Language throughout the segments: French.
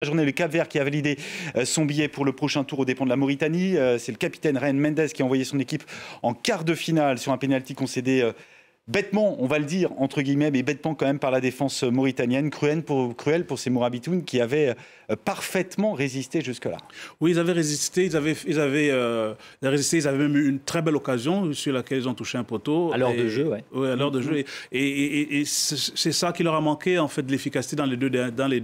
La journée, le Cap-Vert qui a validé son billet pour le prochain tour aux dépens de la Mauritanie. C'est le capitaine Ryan Mendes qui a envoyé son équipe en quart de finale sur un pénalty concédé bêtement, on va le dire, entre guillemets, mais bêtement quand même par la défense mauritanienne. Cruel pour ces Mourabitoun qui avaient parfaitement résisté jusque-là. Oui, ils avaient résisté, ils avaient résisté, ils avaient même eu une très belle occasion sur laquelle ils ont touché un poteau. À l'heure de jeu, oui. Oui, à l'heure de jeu. Et c'est ça qui leur a manqué, en fait, de l'efficacité dans les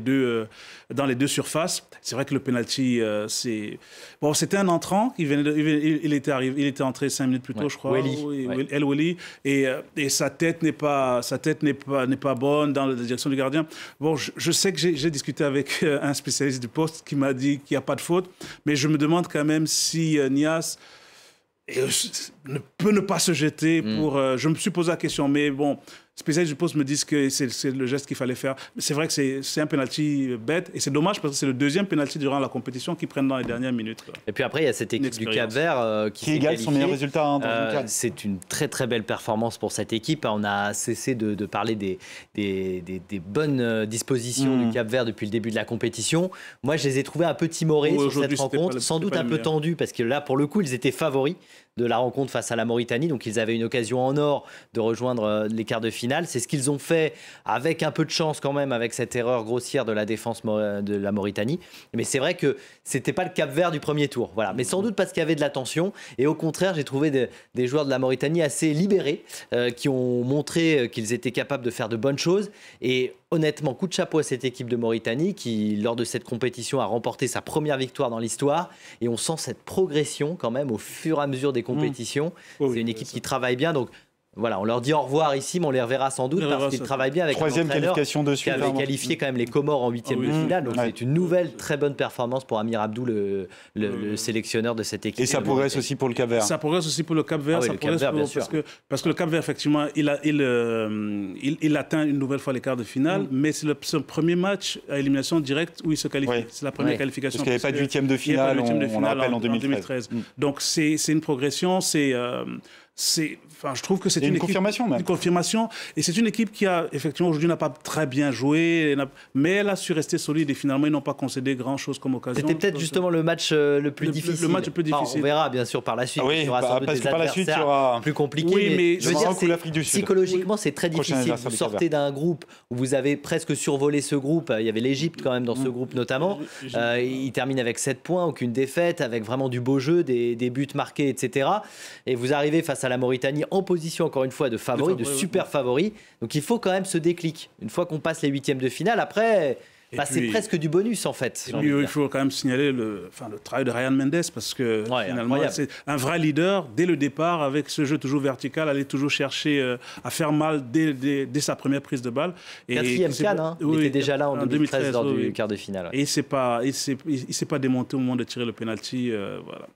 deux surfaces. C'est vrai que le penalty, c'était un entrant, il était entré 5 minutes plus tôt, je crois. El Weli. Et sa tête n'est pas bonne dans la direction du gardien. Bon, je sais que j'ai discuté avec un spécialiste du poste qui m'a dit qu'il n'y a pas de faute, mais je me demande quand même si Niasse ne peut ne pas se jeter pour... je me suis posé la question, mais bon, spécialistes du poste me disent que c'est le geste qu'il fallait faire. C'est vrai que c'est un penalty bête, et c'est dommage parce que c'est le deuxième penalty durant la compétition qu'ils prennent dans les dernières minutes. Et puis après, il y a cette équipe du Cap-Vert qui égale son meilleur résultat. C'est une très très belle performance pour cette équipe. On a cessé de parler des bonnes dispositions du Cap-Vert depuis le début de la compétition. Moi, je les ai trouvés un peu timorés sur cette rencontre, sans doute un peu tendus, parce que là, pour le coup, ils étaient favoris de la rencontre face à la Mauritanie. Donc, ils avaient une occasion en or de rejoindre les quarts de finale. C'est ce qu'ils ont fait avec un peu de chance quand même, avec cette erreur grossière de la défense de la Mauritanie. Mais c'est vrai que c'était pas le Cap-Vert du premier tour. Voilà. Mais sans doute parce qu'il y avait de la tension. Et au contraire, j'ai trouvé des joueurs de la Mauritanie assez libérés, qui ont montré qu'ils étaient capables de faire de bonnes choses. Et honnêtement, coup de chapeau à cette équipe de Mauritanie qui, lors de cette compétition, a remporté sa première victoire dans l'histoire. Et on sent cette progression quand même au fur et à mesure des compétitions. C'est une équipe qui travaille bien. Donc, voilà, on leur dit au revoir ici, mais on les reverra sans doute parce qu'ils travaillent bien avec troisième qualification de qui avait qualifié quand même les Comores en huitième de finale. Donc c'est une nouvelle très bonne performance pour Amir Abdou, le sélectionneur de cette équipe. Et ça progresse aussi pour le Cap-Vert. Ça progresse aussi pour le Cap-Vert. Ah oui, parce que le Cap-Vert, effectivement, il atteint une nouvelle fois les quarts de finale, mais c'est son premier match à élimination directe où il se qualifie. Oui. C'est la première qualification. Parce qu'il n'y avait pas de huitième de finale, on le rappelle, en 2013. Donc c'est une progression, je trouve que c'est une confirmation même. Une confirmation. Et c'est une équipe qui a, effectivement, aujourd'hui n'a pas très bien joué, mais elle a su rester solide et finalement, ils n'ont pas concédé grand-chose comme occasion. C'était peut-être justement le match le plus difficile. Le match le plus difficile. On verra bien sûr par la suite. Il y aura sans doute des adversaires plus compliqués. Oui, mais je veux dire, psychologiquement, c'est très difficile. Vous sortez d'un groupe où vous avez presque survolé ce groupe. Il y avait l'Égypte quand même dans ce groupe notamment. Il termine avec 7 points, aucune défaite, avec vraiment du beau jeu, des buts marqués, etc. Et vous arrivez face à la Mauritanie en position, encore une fois, de favori, de super favori. Donc il faut quand même ce déclic. Une fois qu'on passe les huitièmes de finale, après, c'est presque du bonus en fait. Et puis, il faut quand même signaler le travail de Ryan Mendes parce que finalement, c'est un vrai leader dès le départ avec ce jeu toujours vertical, aller toujours chercher à faire mal dès sa première prise de balle. Quatrième CAN, il était déjà là en 2013 lors du quart de finale. Et il ne s'est pas démonté au moment de tirer le penalty. Voilà.